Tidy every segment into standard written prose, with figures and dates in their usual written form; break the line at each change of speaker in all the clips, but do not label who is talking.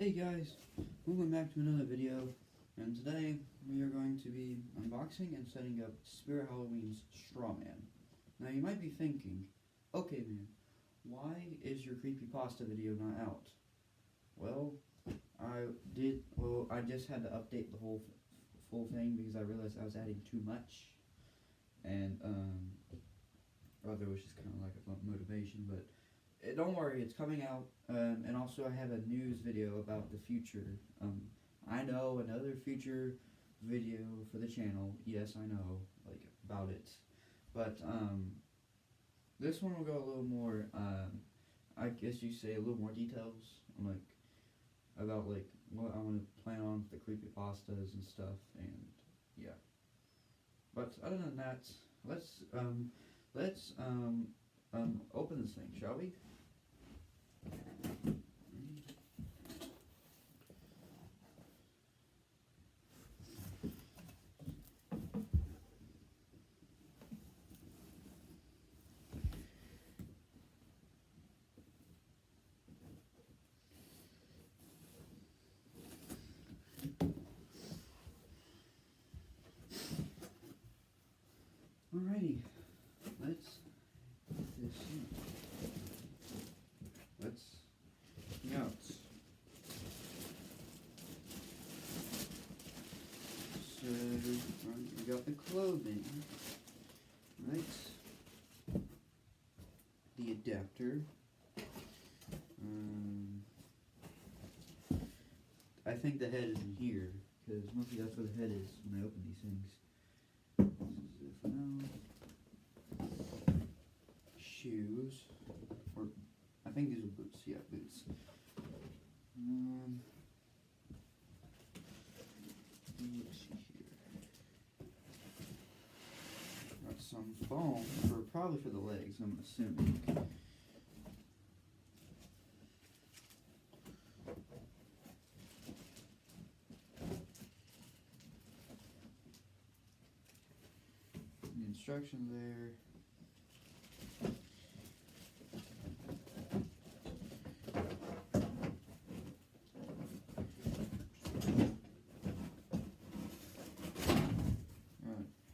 Hey guys, welcome back to another video, and today we are going to be unboxing and setting up Spirit Halloween's Strawman. Now you might be thinking, okay man, why is your creepypasta video not out? Well, I just had to update the full thing because I realized I was adding too much, and rather it was just kind of like a motivation, but don't worry, it's coming out, and also I have a news video about the future. I know another future video for the channel. Yes, I know, like about it, but this one will go a little more. I guess you say a little more details, like about like what I want to plan on for the creepypastas and stuff, and yeah. But other than that, let's open this thing, shall we? Alrighty, let's get this in. Let's out. So we got the clothing, right? The adapter. I think the head is in here because mostly that's where the head is when I open these things. Shoes, or I think these are boots. Yeah, boots. Let's see here. Got some foam probably for the legs, I'm assuming. The instructions there.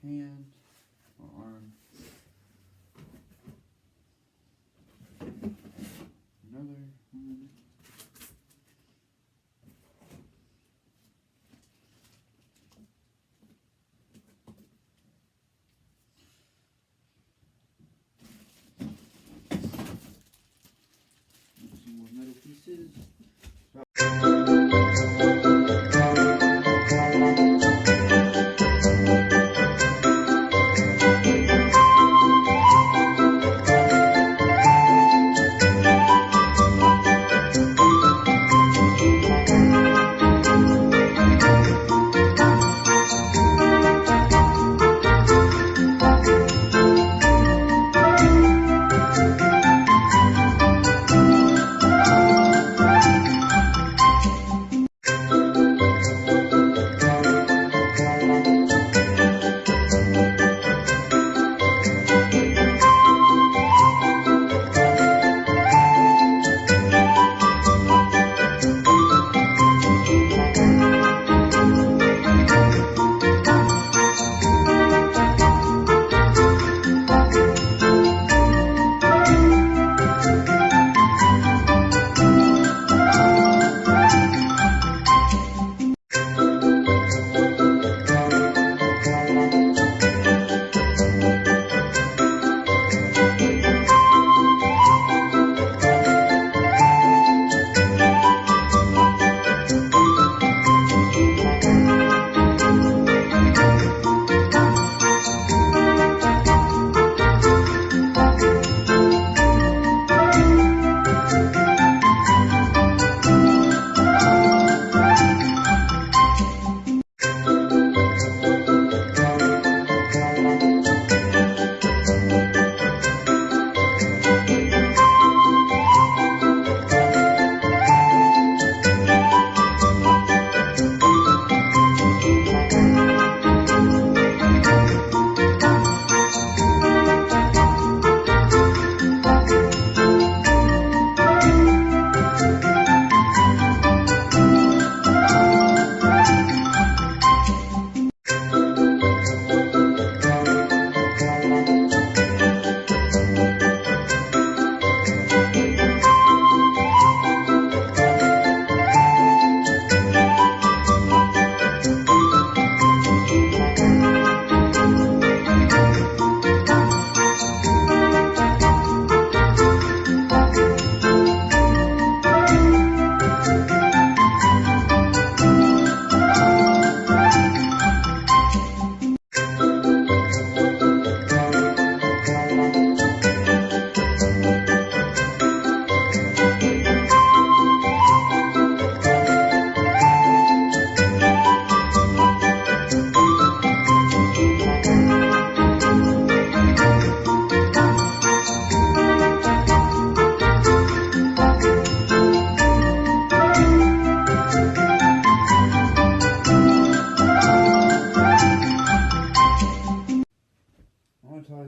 Hand or arm. Another one.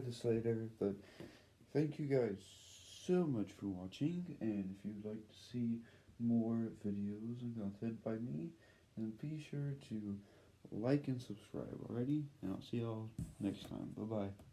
this later, but thank you guys so much for watching, and if you'd like to see more videos and content by me, then be sure to like and subscribe, alrighty? And I'll see y'all next time. Bye-bye.